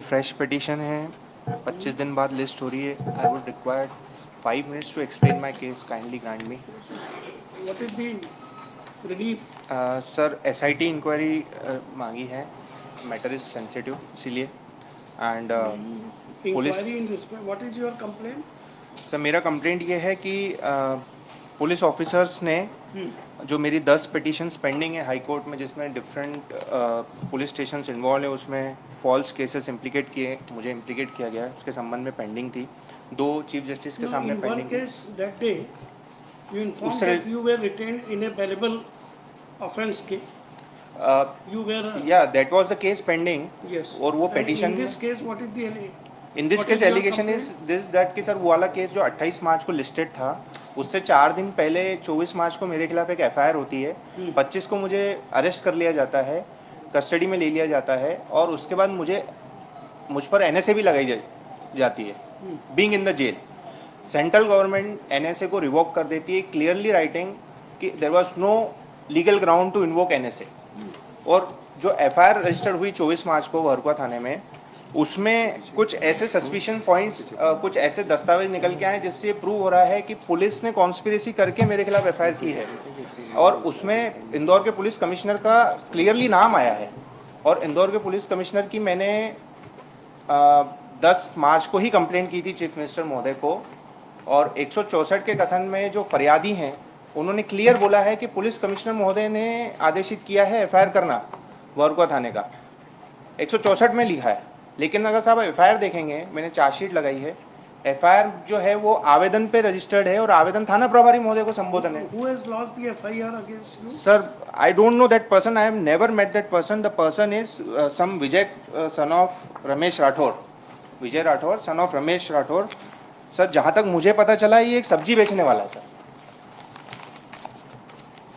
Fresh petition है, 25 दिन बाद लिस्ट हो रही है। I would required 5 minutes to explain my case. Kindly grant me. What is the relief? Sir SIT inquiry मांगी है, मैटर इज सेंसिटिव इसीलिए। And police, Inquiry in respect. What is your complaint? Sir मेरा complaint ये है कि police officers ने जो मेरी 10 पिटिशंस पेंडिंग है हाई कोर्ट में, जिसमें डिफरेंट पुलिस स्टेशन इन्वॉल्व है, उसमें फॉल्स केसेस इम्प्लीकेट किए, मुझे इम्प्लीकेट किया गया है, उसके संबंध में पेंडिंग थी। 2 चीफ जस्टिस के सामने पेंडिंग थी। That day, you informed that you were retained in a bailable offence case. You were. Yeah, that was the case pending. Yes. और वो petition. In this case, what is the? In this case, allegation is this that कि sir वो वाला case जो 28 मार्च को listed था, उससे 4 दिन पहले 24 मार्च को मेरे खिलाफ एक FIR होती है। 25 को मुझे अरेस्ट कर लिया जाता है, कस्टडी में ले लिया जाता है, और उसके बाद मुझ पर NSA भी लगाई जाती है, being in the jail. Central government NSA को रिवोक कर देती है, क्लियरली राइटिंग कि there was no legal ground to invoke NSA। और जो FIR रजिस्टर्ड हुई 24 मार्च को भरकुआ थाने में, उसमें कुछ ऐसे सस्पिशन पॉइंट्स, कुछ ऐसे दस्तावेज निकल के आए जिससे प्रूव हो रहा है कि पुलिस ने कॉन्स्पिरेसी करके मेरे खिलाफ FIR की है, और उसमें इंदौर के पुलिस कमिश्नर का क्लियरली नाम आया है। और इंदौर के पुलिस कमिश्नर की मैंने 10 मार्च को ही कंप्लेंट की थी चीफ मिनिस्टर महोदय को, और 164 के कथन में जो फरियादी हैं उन्होंने क्लियर बोला है कि पुलिस कमिश्नर महोदय ने आदेशित किया है FIR करना भरकुआ थाने का, 164 में लिखा है। लेकिन अगर साहब FIR देखेंगे, मैंने चार्जशीट लगाई है, FIR जो है वो आवेदन पे रजिस्टर्ड है, और आवेदन थाना प्रभारी महोदय को संबोधन है। Who has lodged the FIR against you? Sir, I don't know that person. I have never met that person. The person is some Vijay, son of Ramesh Rathore. Vijay Rathore, son of Ramesh Rathore. Sir जहां तक मुझे पता चला ये एक सब्जी बेचने वाला है सर,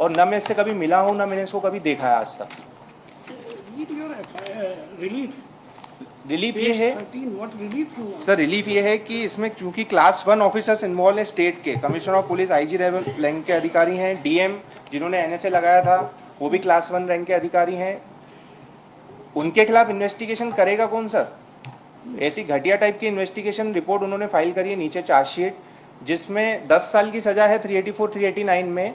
और न मैं इससे कभी मिला हूं, न मैंने इसको कभी देखा है आज तक। रिलीफ ये है सर, रिलीफ ये है कि इसमें क्योंकि क्लास 1 ऑफिसर्स इन्वॉल्व है स्टेट के, commissioner of police IG rank के अधिकारी हैं, DM जिन्होंने NSA लगाया था वो भी क्लास 1 रैंक के अधिकारी हैं। उनके खिलाफ इन्वेस्टिगेशन करेगा कौन सर? ऐसी घटिया टाइप की इन्वेस्टिगेशन रिपोर्ट उन्होंने फाइल करी है नीचे चार्जशीट, जिसमें 10 साल की सजा है 384 389 में।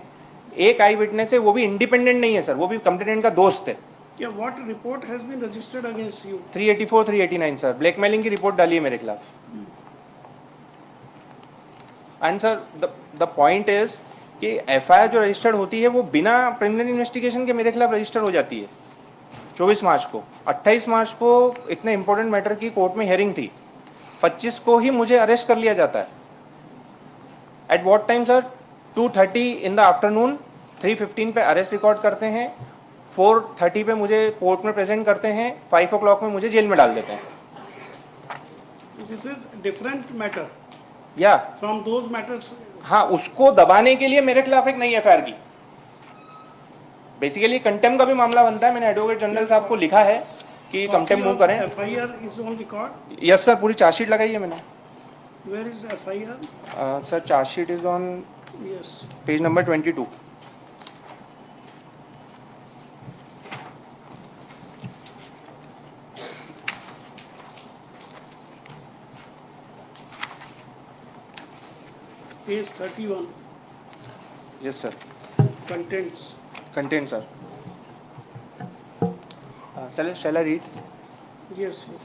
एक आई विटनेस है, वो भी इंडिपेंडेंट नहीं है सर, वो भी कंप्लेनेंट का दोस्त है। Yeah, what report has been registered against you? 384 389 sir, blackmailing की रिपोर्ट डाली है मेरे खिलाफ। And sir the point is कि FIR जो रजिस्टर्ड होती है वो बिना प्रिलिमिनरी इन्वेस्टिगेशन के मेरे खिलाफ रजिस्टर हो जाती है 24 मार्च को। 28 मार्च को इतने इंपॉर्टेंट मैटर की कोर्ट में हियरिंग थी, 25 को ही मुझे अरेस्ट कर लिया जाता है। At what time sir? 2:30 in the afternoon, 3:15 पे अरेस्ट रिकॉर्ड करते हैं, 4:30 पे मुझे कोर्ट में प्रेजेंट करते हैं, 5 o'clock में मुझे जेल में डाल देते हैं। दिस इज डिफरेंट मैटर या फ्रॉम दोज मैटर्स। हाँ, उसको दबाने के लिए मेरे खिलाफ एक नई FIR की, बेसिकली कंटेम्प्ट का भी मामला बनता है। मैंने एडवोकेट जनरल साहब को लिखा है कि कंटेम्प्ट मूव करें। FIR is on record? Yes sir, पूरी चार्जशीट लगाई है मैंने। Where is FIR? Sir charge sheet is on yes page number 22। Page 31. Yes sir. Contents. Content sir. Shall I read? Yes sir.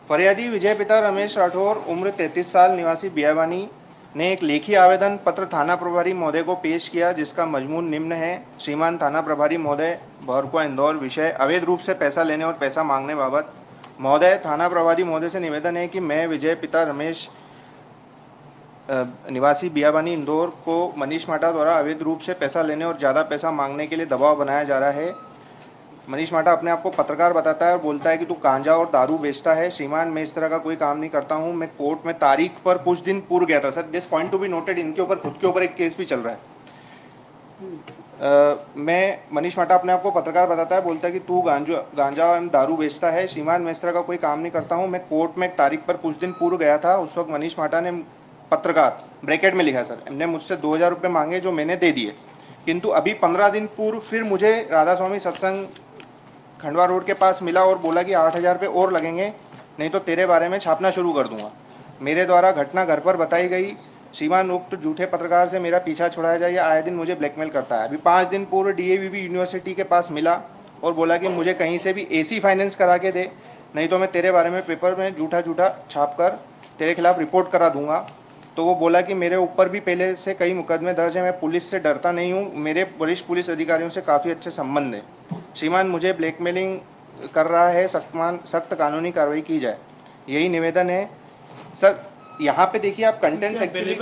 फरियादी विजय पिता रमेश राठौर, उम्र 33 साल, निवासी बियावानी, ने एक लेखी आवेदन पत्र थाना प्रभारी महोदय को पेश किया, जिसका मजमून निम्न है। श्रीमान थाना प्रभारी महोदय, भरकुआ इंदौर, विषय अवैध रूप से पैसा लेने और पैसा मांगने बाबत। महोदय, थाना प्रभारी महोदय से निवेदन है कि मैं विजय पिता रमेश निवासी बियाबानी इंदौर को मनीष माटा द्वारा अवैध रूप से पैसा लेने और ज़्यादा पैसा मांगने के लिए दबाव बनाया जा रहा है। मनीष माटा अपने आप को पत्रकार बताता है और बोलता है कि तू गांजा और दारू बेचता है। श्रीमान, मैं इस तरह का कोई काम नहीं करता हूं। मैं कोर्ट में तारीख पर कुछ दिन पूर्व गया था sir. This point to be noted, इनके ऊपर खुद के ऊपर एक केस भी चल रहा है। मैं मनीष माटा अपने आप को पत्रकार बताता है, बोलता है कि तू गांजा और दारू बेचता है। श्रीमान, मैं इस तरह का कोई काम नहीं करता हूँ। मैं कोर्ट में एक तारीख पर कुछ दिन पूर्व गया था। उस वक्त मनीष माटा ने, पत्रकार ब्रैकेट में लिखा सर, इनने मुझसे 2000 रुपये मांगे जो मैंने दे दिए, किंतु अभी 15 दिन पूर्व फिर मुझे राधा स्वामी सत्संग खंडवा रोड के पास मिला और बोला कि 8000 रुपये और लगेंगे। नहीं तो तेरे बारे में छापना शुरू कर दूंगा। मेरे द्वारा घटना घर पर बताई गई, श्रीमान उक्त झूठे पत्रकार से मेरा पीछा छुड़ाया जाए, आए दिन मुझे ब्लैकमेल करता है। अभी 5 दिन पूर्व डीएवीबी यूनिवर्सिटी के पास मिला और बोला कि मुझे कहीं से भी एसी फाइनेंस करा के दे, नहीं तो मैं तेरे बारे में पेपर में झूठा झूठा छाप कर तेरे खिलाफ रिपोर्ट करा दूंगा। तो वो बोला कि मेरे ऊपर भी पहले से कई मुकदमे दर्ज हैं, मैं पुलिस से डरता नहीं हूँ, मेरे वरिष्ठ पुलिस अधिकारियों से काफ़ी अच्छे संबंध है। श्रीमान मुझे ब्लैकमेलिंग कर रहा है, सख्त कानूनी कार्रवाई की जाए, यही निवेदन है सर। यहाँ पे देखिए आप कंटेंट एक्चुअली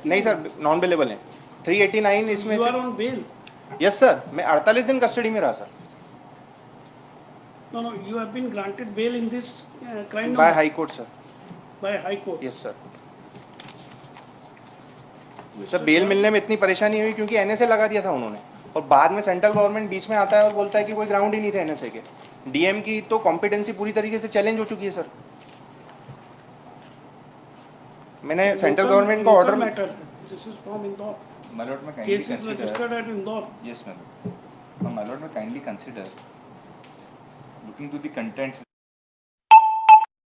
नहीं सर, नॉन बेलेबल है। 389 इसमें से। यस सर, मैं 48 दिन कस्टडी में रहा sir. No, you have been granted bail in this crime by high court sir. By high court. Yes sir. Sir bail मिलने में इतनी परेशानी हुई क्योंकि एनएसए लगा दिया था उन्होंने, और बाद में सेंट्रल गवर्नमेंट बीच में आता है और बोलता है कि कोई ग्राउंड ही नहीं थे एनएसए के। डीएम की तो कॉम्पिटेंसी पूरी तरीके से चैलेंज हो चुकी है सर। मैंने सेंट्रल गवर्नमेंट का order matter, this is from Indore, My lord, may kindly case is registered eight Indore. Yes, my lord. My lord, may kindly consider looking to the contents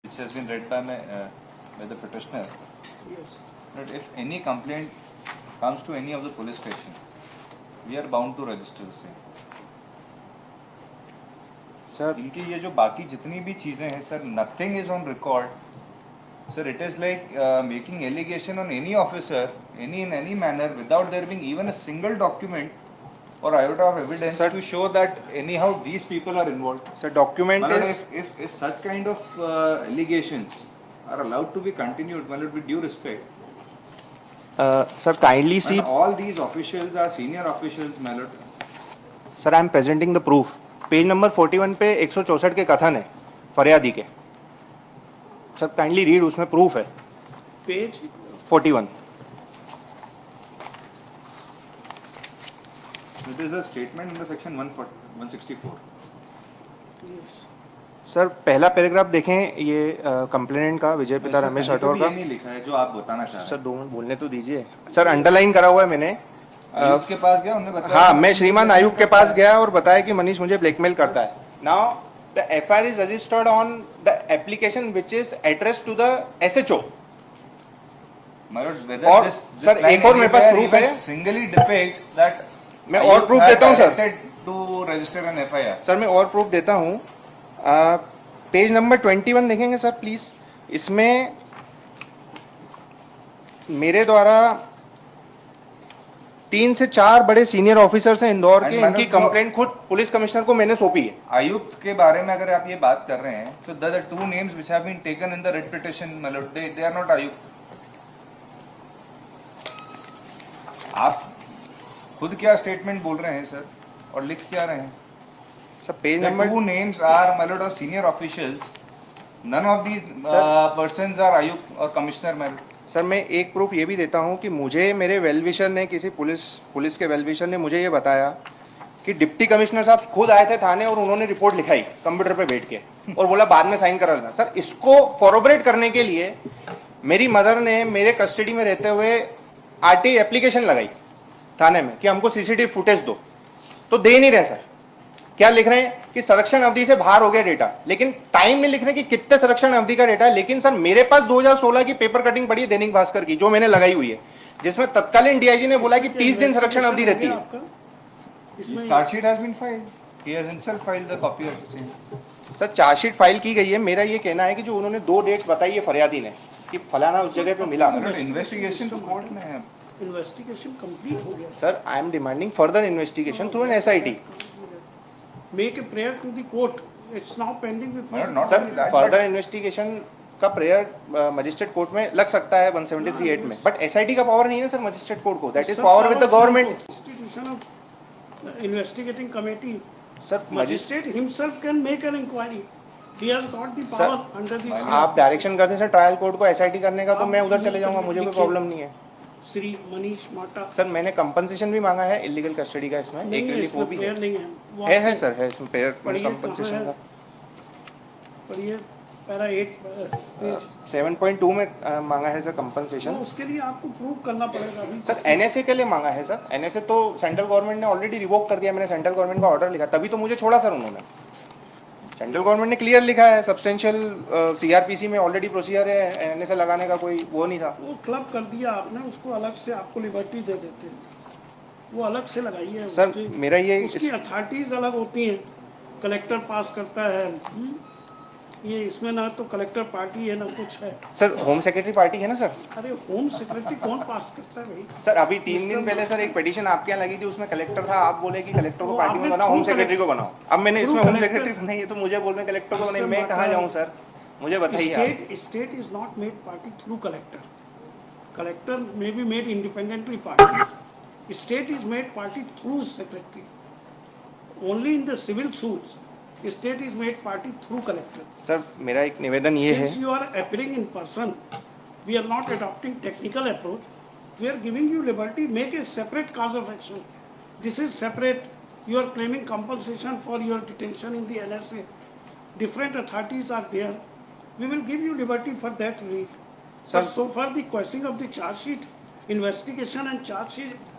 which has been read by the petitioner. Yes. That if any complaint comes to any of the police station, we are bound to register the same. Sir इनकी ये जो बाकी जितनी भी चीजें हैं sir, nothing is on record. Sir, it is like making allegation on any officer, in any manner, without there being even a single document or iota of evidence Sir, to show that anyhow these people are involved. Sir document is If such kind of allegations are allowed to be continued, well, with due respect, sir kindly C and all these officials are senior officials, my lord. Sir I am presenting the proof. Page number 41 पे 164 के कथन है फरियादी के। Sir kindly read, उसमें proof है। Page 41। It is a statement under section 164. yes. Sir पहला paragraph देखें, ये कंप्लेनेंट का विजय पिता इसमें रमेश कहीं तो राठौर भी का। ये नहीं लिखा है जो आप बताना चाह रहे सर 2 मिनट बोलने तो दीजिए सर। अंडरलाइन करा हुआ है मैंने। हैं। आयुक्त के पास गया, उन्होंने बताया। हाँ, मैं श्रीमान आयुक्त के पास गया और बताया कि मनीष मुझे ब्लैकमेल करता है। Now the FIR is registered on the application which is addressed to the SHO. My lord, whether और this सर, line एक और मेरे पास anywhere proof है। even singly depicts that मैं और proof देता हूं, sir. to register an FIR. Sir मैं और प्रूफ देता हूँ। पेज नंबर 21 देखेंगे सर प्लीज। इसमें मेरे द्वारा 3 से 4 बड़े सीनियर ऑफिसर्स हैं इंदौर के, And इनकी madam, कंप्लेंट खुद पुलिस कमिश्नर को मैंने सौंपी है। आयुक्त के बारे में अगर आप ये बात कर रहे हैं तो the two names which have been taken in the writ petition, my lord, they are not आयुक्त। आप खुद क्या स्टेटमेंट बोल रहे हैं सर, और लिख क्या रहे हैं? Sir page The number two names are, my lord, of senior officials. None of these Sir. persons are आयुक्त और कमिश्नर, my lord. सर मैं एक प्रूफ ये भी देता हूँ कि मुझे मेरे वेलविशर ने, किसी पुलिस के वेलविशर ने मुझे ये बताया कि डिप्टी कमिश्नर साहब खुद आए थे थाने और उन्होंने रिपोर्ट लिखाई कंप्यूटर पे बैठ के और बोला बाद में साइन करा लेना। सर इसको कॉरोबरेट करने के लिए मेरी मदर ने मेरे कस्टडी में रहते हुए आरटीआई एप्लीकेशन लगाई थाने में कि हमको सीसीटीवी फुटेज दो, तो दे नहीं रहे सर। क्या लिख रहे हैं कि संरक्षण अवधि से बाहर हो गया डेटा, लेकिन टाइम में लिख रहे हैं कि कितने संरक्षण अवधि का डेटा है। लेकिन सर मेरे पास 2016 की पेपर कटिंग पड़ी है दैनिक भास्कर की, जो मैंने लगाई हुई है, जिसमें तत्कालीन डीआईजी ने बोला कि 30 दिन संरक्षण अवधि रहती है। Charge sheet has been filed. He has himself filed the copy of the same. Sir chargesheet file की गई है। मेरा ये कहना है कि जो उन्होंने 2 डेट्स बताई है फरियादी ने कि फलाना उस जगह पे मिला। इन्वेस्टिगेशन तो कोर्ट में है। इन्वेस्टिगेशन कंप्लीट हो गया sir I am demanding further investigation through an SIT. Make a prayer to the court, it's now pending with Not sir only that, further investigation का प्रेयर मजिस्ट्रेट कोर्ट में लग सकता है 173(8) में, बट एसआईटी का power नहीं है ना सर मजिस्ट्रेट कोर्ट को। That is power with the government. Institution of investigating committee, sir magistrate himself can make an inquiry. He has got the Sir, power under the आप direction करते हैं sir trial court को SIT करने का, तो मैं उधर चले जाऊंगा, मुझे कोई प्रॉब्लम नहीं है। श्री मनीष माटा। सर मैंने कंपनसेशन भी मांगा है इलीगल कस्टडी का, इसमें एक रिलीफ वो भी है। नहीं है, वो है सर, है इसमें पेयर पढ़िए कंपनसेशन कहाँ का। है? पढ़िए पैरा 8 पेज। 7.2 में मांगा है सर कंपनसेशन। तो उसके लिए आपको प्रूव करना पड़ेगा अभी। सर एनएसए के लिए मांगा है सर। एनएसए तो सेंट्रल गवर्नमेंट ने ऑलरेडी रिवोक कर दिया, मैंने सेंट्रल गवर्नमेंट का ऑर्डर लिखा, तभी तो मुझे छोड़ा सर उन्होंने। सेंट्रल गवर्नमेंट ने क्लियर लिखा है, सब्सटेंशियल सीआरपीसी में ऑलरेडी प्रोसीजर है, एनएसए लगाने का कोई वो नहीं था। वो क्लब कर दिया आपने, उसको अलग से आपको लिबर्टी दे देते हैं, वो अलग से लगाइए। सर मेरा ये उसकी अथॉरिटीज अलग होती हैं, कलेक्टर पास करता है। ये इसमें ना तो कलेक्टर पार्टी है ना कुछ है। सर होम सेक्रेटरी पार्टी है ना सर? अरे होम सेक्रेटरी कौन पास करता है भाई? सर अभी 3 दिन पहले सर एक पिटीशन आपके यहाँ लगी थी, उसमें कलेक्टर था, आप बोले कि कलेक्टर को पार्टी में बनाओ, होम सेक्रेटरी को बनाओ। अब मैंने इसमें होम सेक्रेटरी बनाई है तो मुझे बोल रहे हैं कलेक्टर को बनाई, मैं कहाँ जाऊँ सर, मुझे बताइए। State is not made party through collector, collector may be made independently party, state is made party through secretary, only in the civil suits state is made party through collector. Sir मेरा एक निवेदन ये है, Since you are appearing in person, we are not adopting technical approach, we are giving you liberty, make a separate cause of action. This is separate, you are claiming compensation for your detention in the NSA, different authorities are there, we will give you liberty for that relief. Sir, but so far the questioning of the charge sheet, investigation and charge sheet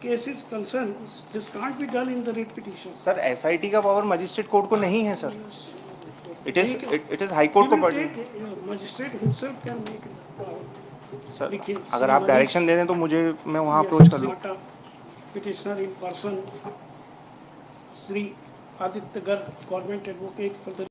case is concerned, this can't be done in the writ petition. Sir SIT का power magistrate court को नहीं है sir, it is high court को magistrate himself can make. Sir अगर आप direction दे दें तो मुझे मैं वहाँ अप्रोच कर लूँ। Petitioner in person Shri Aditya Garg, government advocate for the